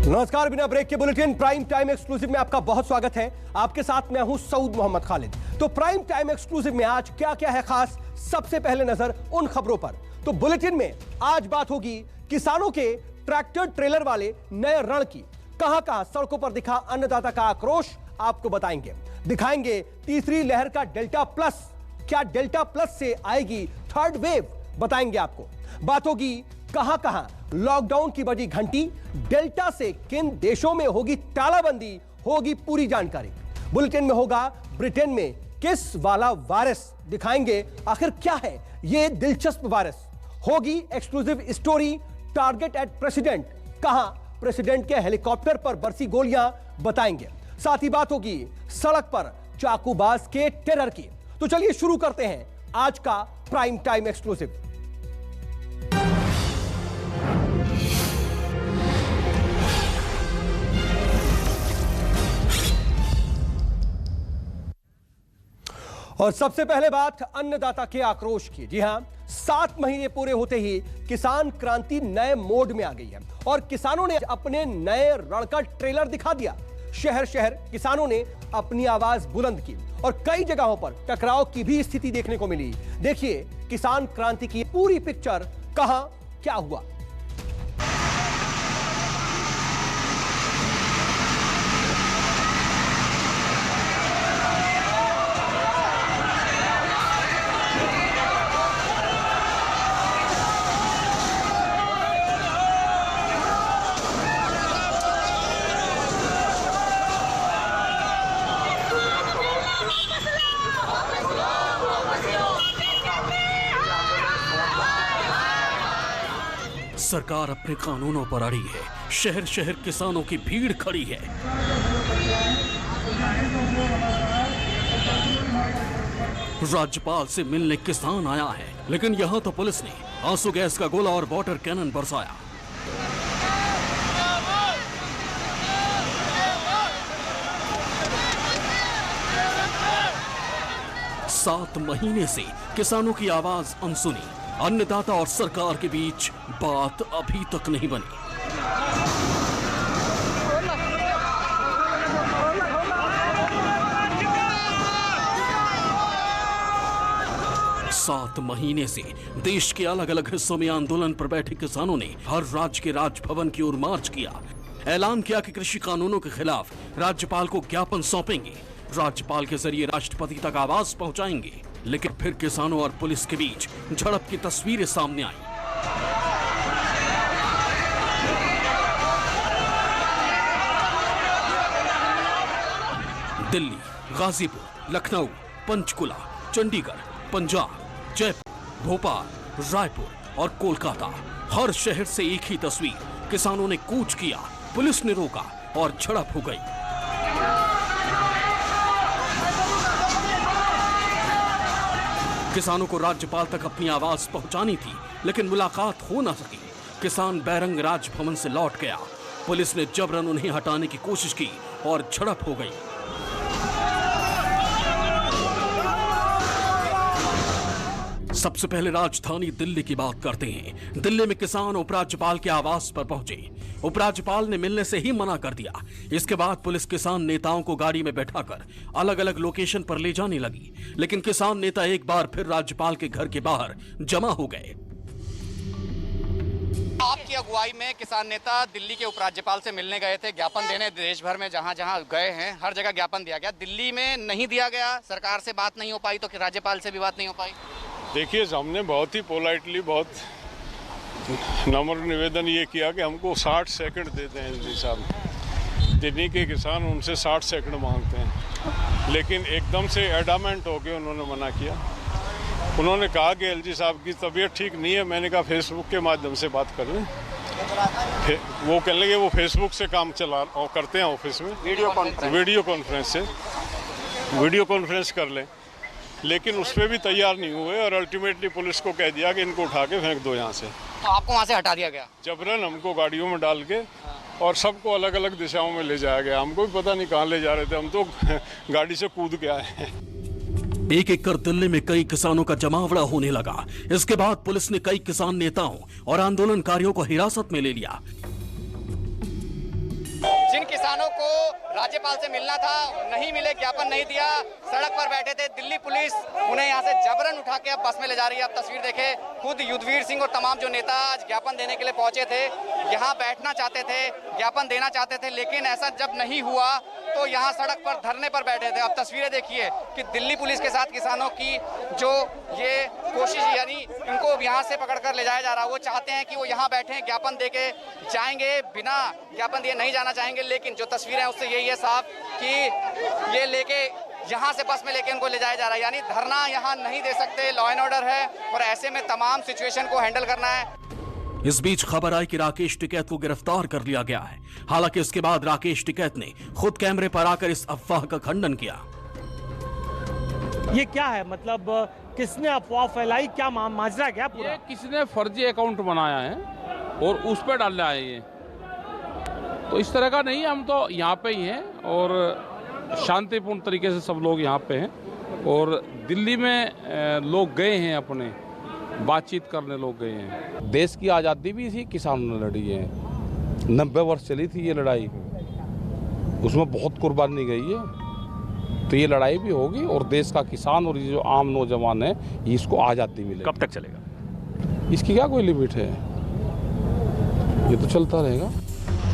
नमस्कार, बिना ब्रेक के बुलेटिन प्राइम टाइम एक्सक्लूसिव में आपका बहुत स्वागत है। आपके साथ मैं हूं सऊद मोहम्मद खालिद। तो प्राइम टाइम एक्सक्लूसिव में आज क्या क्या है खास, सबसे पहले नजर उन खबरों पर। तो बुलेटिन में आज बात होगी किसानों के ट्रैक्टर ट्रेलर वाले नए रण की। कहां कहां सड़कों पर दिखा अन्नदाता का आक्रोश, आपको बताएंगे। दिखाएंगे तीसरी लहर का डेल्टा प्लस, क्या डेल्टा प्लस से आएगी थर्ड वेव, बताएंगे आपको। बात होगी कहां कहां लॉकडाउन की बजी घंटी, डेल्टा से किन देशों में होगी तालाबंदी, होगी पूरी जानकारी। बुलेटिन में होगा ब्रिटेन में किस वाला वायरस, दिखाएंगे आखिर क्या है यह दिलचस्प वायरस। होगी exclusive story target at president, कहां प्रेसिडेंट के हेलीकॉप्टर पर बरसी गोलियां, बताएंगे। साथ ही बात होगी सड़क पर चाकूबाज के टेरर की। तो चलिए शुरू करते हैं आज का प्राइम टाइम एक्सक्लूसिव। और सबसे पहले बात अन्नदाता के आक्रोश की। जी हां, 7 महीने पूरे होते ही किसान क्रांति नए मोड में आ गई है और किसानों ने अपने नए रण का ट्रेलर दिखा दिया। शहर शहर किसानों ने अपनी आवाज बुलंद की और कई जगहों पर टकराव की भी स्थिति देखने को मिली। देखिए किसान क्रांति की पूरी पिक्चर, कहां क्या हुआ। सरकार अपने कानूनों पर अड़ी है, शहर शहर किसानों की भीड़ खड़ी है। राज्यपाल से मिलने किसान आया है, लेकिन यहां तो पुलिस ने आंसू गैस का गोला और वाटर कैनन बरसाया। सात महीने से किसानों की आवाज अनसुनी, अन्नदाता और सरकार के बीच बात अभी तक नहीं बनी। सात महीने से देश के अलग अलग हिस्सों में आंदोलन पर बैठे किसानों ने हर राज्य के राजभवन की ओर मार्च किया। ऐलान किया कि कृषि कानूनों के खिलाफ राज्यपाल को ज्ञापन सौंपेंगे, राज्यपाल के जरिए राष्ट्रपति तक आवाज पहुंचाएंगे। लेकिन फिर किसानों और पुलिस के बीच झड़प की तस्वीरें सामने आई। दिल्ली, गाजीपुर, लखनऊ, पंचकुला, चंडीगढ़, पंजाब, जयपुर, भोपाल, रायपुर और कोलकाता, हर शहर से एक ही तस्वीर। किसानों ने कूच किया, पुलिस ने रोका और झड़प हो गई। किसानों को राज्यपाल तक अपनी आवाज पहुंचानी थी, लेकिन मुलाकात हो न सकी। किसान बैरंग राजभवन से लौट गया, पुलिस ने जबरन उन्हें हटाने की कोशिश की और झड़प हो गई। सबसे पहले राजधानी दिल्ली की बात करते हैं। दिल्ली में किसान उपराज्यपाल के आवास पर पहुंचे। उपराज्यपाल ने मिलने से ही मना कर दिया। इसके बाद पुलिस किसान नेताओं को गाड़ी में बैठाकर अलग अलग लोकेशन पर ले जाने लगी, लेकिन किसान नेता एक बार फिर राज्यपाल के घर के बाहर जमा हो गए। आपकी अगुवाई में किसान नेता दिल्ली के उपराज्यपाल से मिलने गए थे, ज्ञापन देने। देश भर में जहां जहां गए हैं हर जगह ज्ञापन दिया गया, दिल्ली में नहीं दिया गया। सरकार से बात नहीं हो पाई तो राज्यपाल से भी बात नहीं हो पाई। देखिए, हमने बहुत ही पोलाइटली, बहुत नम्र निवेदन ये किया कि हमको 60 सेकंड देते हैं एलजी साहब। दिल्ली के किसान उनसे 60 सेकंड मांगते हैं, लेकिन एकदम से एडामेंट होके उन्होंने मना किया। उन्होंने कहा कि एलजी साहब की तबीयत ठीक नहीं है। मैंने कहा फेसबुक के माध्यम से बात कर लें। वो कहने लगे वो फेसबुक से काम करते हैं ऑफिस में, वीडियो कॉन्फ्रेंस कर लें, लेकिन उस पर भी तैयार नहीं हुए और अल्टीमेटली पुलिस को कह दिया कि इनको उठा के फेंक दो यहाँ से। तो आपको वहाँ से हटा दिया गया? जबरन हमको गाड़ियों में डाल के और सबको अलग अलग दिशाओं में ले जाया गया। हमको भी पता नहीं कहाँ ले जा रहे थे, हम तो गाड़ी से कूद के आए हैं। एक एक कर दिल्ली में कई किसानों का जमावड़ा होने लगा। इसके बाद पुलिस ने कई किसान नेताओं और आंदोलनकारियों को हिरासत में ले लिया। किसानों को राज्यपाल से मिलना था, नहीं मिले, ज्ञापन नहीं दिया, सड़क पर बैठे थे। दिल्ली पुलिस उन्हें यहाँ से जबरन उठा के अब बस में ले जा रही है। अब तस्वीर देखें, खुद युद्धवीर सिंह और तमाम जो नेता आज ज्ञापन देने के लिए पहुंचे थे, यहाँ बैठना चाहते थे, ज्ञापन देना चाहते थे, लेकिन ऐसा जब नहीं हुआ तो यहाँ सड़क पर धरने पर बैठे थे। अब तस्वीरें देखिए कि दिल्ली पुलिस के साथ किसानों की जो ये कोशिश, यानी इनको यहाँ से पकड़कर ले जाया जा रहा है। वो चाहते हैं कि वो यहाँ बैठे, ज्ञापन दे के जाएंगे, बिना ज्ञापन दिए नहीं जाना चाहेंगे, लेकिन जो तस्वीरें हैं उससे यही है साफ कि ये लेके यहाँ से बस में लेके उनको ले जाया जा रहा है। यानी धरना यहाँ नहीं दे सकते, लॉ एंड ऑर्डर है और ऐसे में तमाम सिचुएशन को हैंडल करना है। इस बीच खबर आई कि राकेश टिकैत को गिरफ्तार कर लिया गया है। हालांकि इसके बाद राकेश टिकैत ने खुद कैमरे पर आकर इस अफवाह का खंडन किया। ये क्या है, मतलब किसने अफवाह फैलाई, क्या माजरा क्या पूरा? ये किसी ने फर्जी अकाउंट बनाया है और उस पर डालना है ये, तो इस तरह का नहीं है। हम तो यहाँ पे ही हैं और शांतिपूर्ण तरीके से सब लोग यहाँ पे हैं और दिल्ली में लोग गए हैं, अपने बातचीत करने लोग गए हैं। देश की आज़ादी भी इसी किसानों ने लड़ी है। 90 वर्ष चली थी ये लड़ाई, उसमें बहुत कुर्बानी गई है, तो ये लड़ाई भी होगी और देश का किसान और ये जो आम नौजवान है इसको आज़ादी मिलेगी। कब तक चलेगा? इसकी क्या कोई लिमिट है, ये तो चलता रहेगा।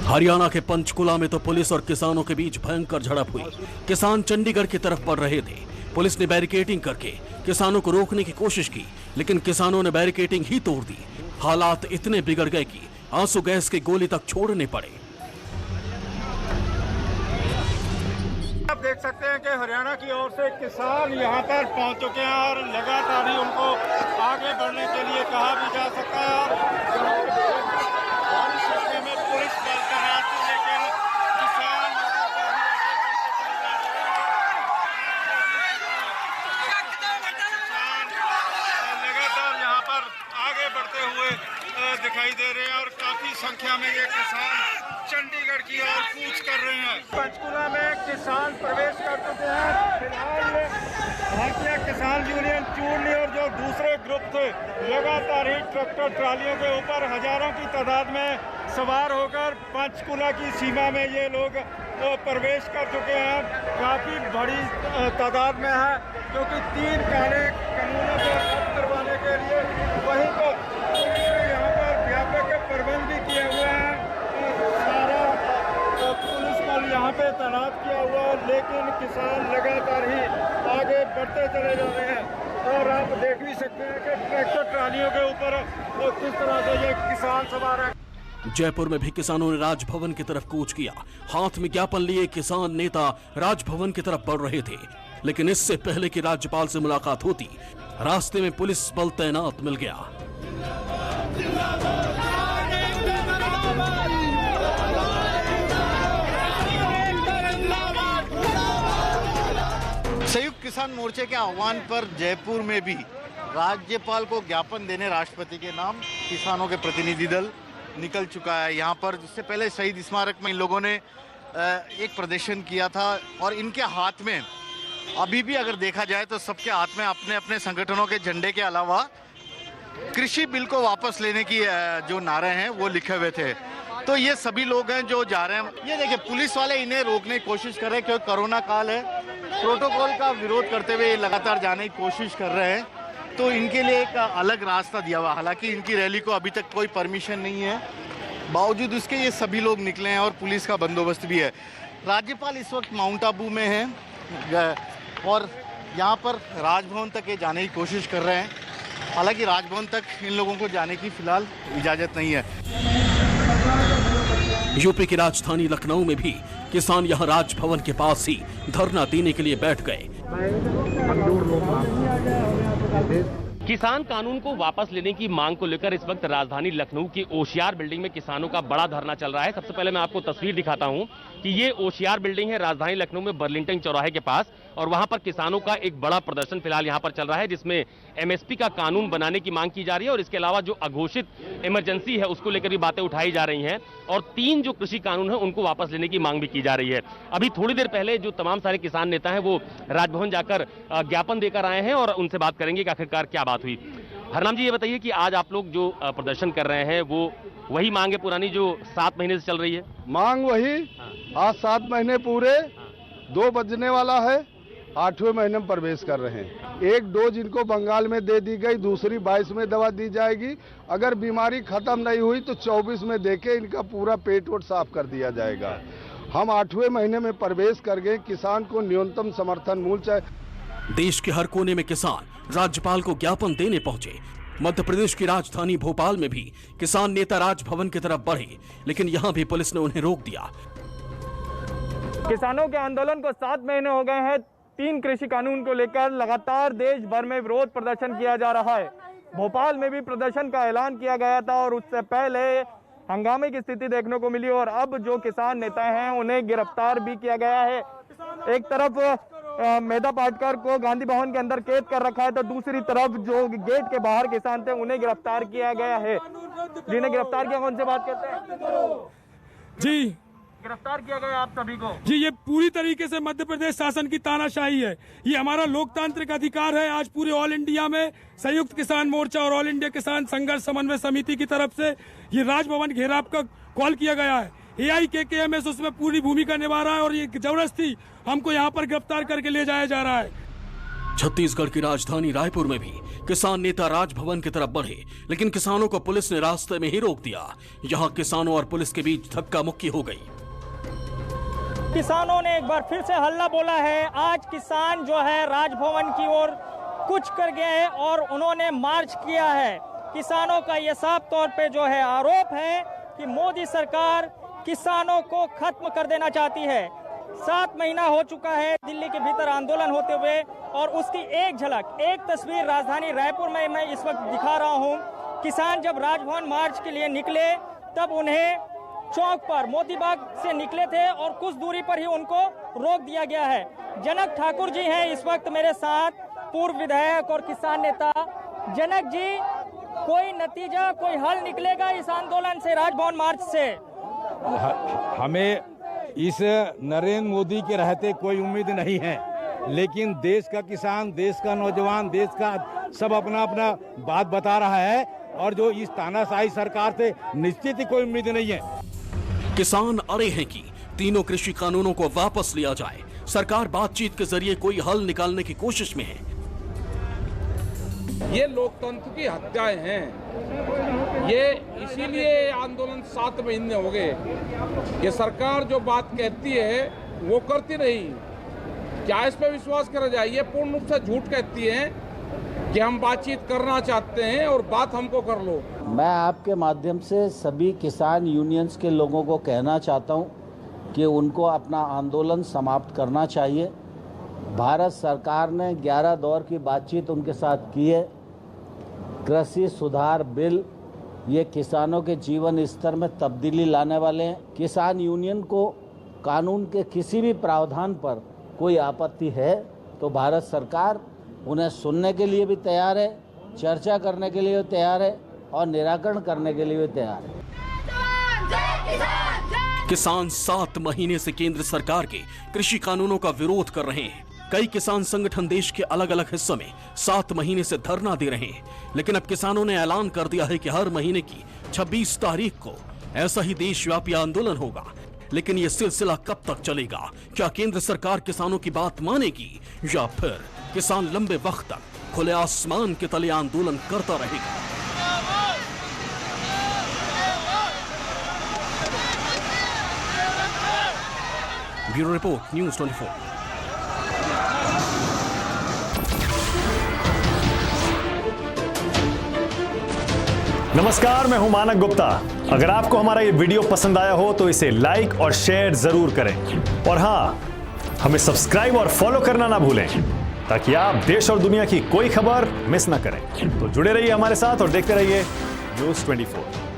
हरियाणा के पंचकुला में तो पुलिस और किसानों के बीच भयंकर झड़प हुई। किसान चंडीगढ़ की तरफ बढ़ रहे थे। पुलिस ने बैरिकेडिंग करके किसानों को रोकने की कोशिश की, लेकिन किसानों ने बैरिकेडिंग ही तोड़ दी। हालात इतने बिगड़ गए कि आंसू गैस की गोली तक छोड़ने पड़े। आप देख सकते हैं कि हरियाणा की ओर से किसान यहाँ पर पहुँच चुके हैं और लगातार ही उनको आगे बढ़ने के लिए कहा भी जा सकता है। और क्षेत्र में पुलिस बल तैनात थी, लेकिन किसान लगातार यहाँ पर आगे बढ़ते हुए दिखाई दे रहे हैं और काफी संख्या में ये किसान चंडीगढ़ की ओर कूच कर रहे हैं। पंचकुला में किसान प्रवेश कर चुके हैं। फिलहाल भारतीय किसान यूनियन चूरनी और जो दूसरे ग्रुप थे लगातार ही ट्रैक्टर ट्रालियों के ऊपर हजारों की तादाद में सवार होकर पंचकुला की सीमा में ये लोग प्रवेश कर चुके हैं। काफी बड़ी तादाद में है, क्योंकि 3 काले कानूनों को रद्द करवाने के लिए वहीं पर यहाँ पर व्यापक प्रबंध भी किए हुए हैं। सारा पुलिस बल यहाँ पे तैनात किया हुआ है, लेकिन किसान लगातार ही आगे बढ़ते चले जा रहे हैं। और आप देख भी सकते हैं कि ट्रैक्टर ट्रालियों के ऊपर किस तरह से ये किसान सवार है। जयपुर में भी किसानों ने राजभवन की तरफ कूच किया। हाथ में ज्ञापन लिए किसान नेता राजभवन की तरफ बढ़ रहे थे, लेकिन इससे पहले कि राज्यपाल से मुलाकात होती, रास्ते में पुलिस बल तैनात मिल गया। संयुक्त किसान मोर्चे के आह्वान पर जयपुर में भी राज्यपाल को ज्ञापन देने राष्ट्रपति के नाम किसानों के प्रतिनिधि दल निकल चुका है यहाँ पर। जिससे पहले शहीद स्मारक में इन लोगों ने एक प्रदर्शन किया था और इनके हाथ में अभी भी अगर देखा जाए तो सबके हाथ में अपने अपने संगठनों के झंडे के अलावा कृषि बिल को वापस लेने की जो नारे हैं वो लिखे हुए थे। तो ये सभी लोग हैं जो जा रहे हैं। ये देखिए पुलिस वाले इन्हें रोकने की कोशिश कर रहे हैं, क्योंकि कोरोना काल है, प्रोटोकॉल का विरोध करते हुए ये लगातार जाने की कोशिश कर रहे हैं। तो इनके लिए एक अलग रास्ता दिया हुआ, हालांकि इनकी रैली को अभी तक कोई परमिशन नहीं है, बावजूद उसके ये सभी लोग निकले हैं और पुलिस का बंदोबस्त भी है। राज्यपाल इस वक्त माउंट आबू में हैं और यहाँ पर राजभवन तक ये जाने की कोशिश कर रहे हैं। हालांकि राजभवन तक इन लोगों को जाने की फिलहाल इजाजत नहीं है। यूपी की राजधानी लखनऊ में भी किसान यहां राजभवन के पास ही धरना देने के लिए बैठ गए। किसान कानून को वापस लेने की मांग को लेकर इस वक्त राजधानी लखनऊ की ओशियार बिल्डिंग में किसानों का बड़ा धरना चल रहा है। सबसे पहले मैं आपको तस्वीर दिखाता हूं कि ये ओशियार बिल्डिंग है राजधानी लखनऊ में बर्लिंगटन चौराहे के पास, और वहां पर किसानों का एक बड़ा प्रदर्शन फिलहाल यहां पर चल रहा है, जिसमें एमएसपी का कानून बनाने की मांग की जा रही है और इसके अलावा जो अघोषित इमरजेंसी है उसको लेकर भी बातें उठाई जा रही हैं, और 3 जो कृषि कानून है उनको वापस लेने की मांग भी की जा रही है। अभी थोड़ी देर पहले जो तमाम सारे किसान नेता हैं वो राजभवन जाकर ज्ञापन देकर आए हैं और उनसे बात करेंगे कि आखिरकार क्या बात हुई। हरनाम जी, ये बताइए कि आज आप लोग जो प्रदर्शन कर रहे हैं वो वही मांग है पुरानी जो 7 महीने से चल रही है? मांग वही। आज 7 महीने पूरे, 2 बजने वाला है, 8वें महीने में प्रवेश कर रहे हैं। 1 डोज इनको बंगाल में दे दी गई, दूसरी 22 में दवा दी जाएगी। अगर बीमारी खत्म नहीं हुई तो 24 में देके इनका पूरा पेट वोट साफ कर दिया जाएगा। हम 8वें महीने में प्रवेश कर गए। किसान को न्यूनतम समर्थन मूल्य चाहिए। देश के हर कोने में किसान राज्यपाल को ज्ञापन देने पहुंचे। मध्य प्रदेश की राजधानी भोपाल में भी किसान नेता राजभवन की तरफ बढ़े, लेकिन यहां भी पुलिस ने उन्हें रोक दिया। किसानों के आंदोलन को 7 महीने हो गए हैं। 3 कृषि कानून को लेकर लगातार देश भर में विरोध प्रदर्शन किया जा रहा है। भोपाल में भी प्रदर्शन का ऐलान किया गया था और उससे पहले हंगामे की स्थिति देखने को मिली और अब जो किसान नेता हैं उन्हें गिरफ्तार भी किया गया है। एक तरफ मेधा पाटकर को गांधी भवन के अंदर कैद कर रखा है तो दूसरी तरफ जो गेट के बाहर किसान थे उन्हें गिरफ्तार किया गया है। जिन्हें गिरफ्तार किया कौन से बात कहते हैं जी? गिरफ्तार किया गया आप सभी को जी। ये पूरी तरीके से मध्य प्रदेश शासन की तानाशाही है। ये हमारा लोकतांत्रिक अधिकार है। आज पूरे ऑल इंडिया में संयुक्त किसान मोर्चा और ऑल इंडिया किसान संघर्ष समन्वय समिति की तरफ से ये राजभवन घेराव का कॉल किया गया है। AIKKMS उसमें पूरी भूमिका निभा रहा है और ये जबरदस्ती हमको यहाँ पर गिरफ्तार करके ले जाया जा रहा है। छत्तीसगढ़ की राजधानी रायपुर में भी किसान नेता राजभवन की तरफ बढ़े, लेकिन किसानों को पुलिस ने रास्ते में ही रोक दिया। यहाँ किसानों और पुलिस के बीच धक्का मुक्की हो गई। किसानों ने एक बार फिर से हल्ला बोला है। आज किसान जो है राजभवन की ओर कूच कर गए हैं और उन्होंने मार्च किया है। किसानों का यह साफ तौर पे जो है आरोप है कि मोदी सरकार किसानों को खत्म कर देना चाहती है। 7 महीना हो चुका है दिल्ली के भीतर आंदोलन होते हुए और उसकी एक झलक, एक तस्वीर राजधानी रायपुर में मैं इस वक्त दिखा रहा हूं। किसान जब राजभवन मार्च के लिए निकले तब उन्हें चौक पर मोती बाग से निकले थे और कुछ दूरी पर ही उनको रोक दिया गया है। जनक ठाकुर जी हैं इस वक्त मेरे साथ, पूर्व विधायक और किसान नेता। जनक जी, कोई नतीजा, कोई हल निकलेगा इस आंदोलन से, राजभवन मार्च से? हमें इस नरेंद्र मोदी के रहते कोई उम्मीद नहीं है, लेकिन देश का किसान, देश का नौजवान, देश का सब अपना अपना बात बता रहा है और जो इस तानाशाही सरकार से निश्चित ही कोई उम्मीद नहीं है। किसान अड़े हैं कि तीनों कृषि कानूनों को वापस लिया जाए। सरकार बातचीत के जरिए कोई हल निकालने की कोशिश में है। ये लोकतंत्र की हत्याएं हैं। ये इसीलिए आंदोलन 7 महीने हो गए कि सरकार जो बात कहती है वो करती नहीं। क्या इस पे विश्वास करा जाए? ये पूर्ण रूप से झूठ कहती है कि हम बातचीत करना चाहते हैं और बात हमको कर लो। मैं आपके माध्यम से सभी किसान यूनियंस के लोगों को कहना चाहता हूं कि उनको अपना आंदोलन समाप्त करना चाहिए। भारत सरकार ने 11 दौर की बातचीत उनके साथ की है। कृषि सुधार बिल ये किसानों के जीवन स्तर में तब्दीली लाने वाले हैं। किसान यूनियन को कानून के किसी भी प्रावधान पर कोई आपत्ति है तो भारत सरकार उन्हें सुनने के लिए भी तैयार है, चर्चा करने के लिए तैयार है और निराकरण करने के लिए भी तैयार है। किसान 7 महीने से केंद्र सरकार के कृषि कानूनों का विरोध कर रहे हैं। कई किसान संगठन देश के अलग अलग हिस्सों में 7 महीने से धरना दे रहे हैं, लेकिन अब किसानों ने ऐलान कर दिया है कि हर महीने की 26 तारीख को ऐसा ही देशव्यापी आंदोलन होगा। लेकिन ये सिलसिला कब तक चलेगा? क्या केंद्र सरकार किसानों की बात मानेगी या फिर किसान लंबे वक्त तक खुले आसमान के तले आंदोलन करता रहेगा? Bureau report, news 24। नमस्कार, मैं हूं मानक गुप्ता। अगर आपको हमारा ये वीडियो पसंद आया हो तो इसे लाइक और शेयर जरूर करें और हां, हमें सब्सक्राइब और फॉलो करना ना भूलें ताकि आप देश और दुनिया की कोई खबर मिस ना करें। तो जुड़े रहिए हमारे साथ और देखते रहिए न्यूज़ 24।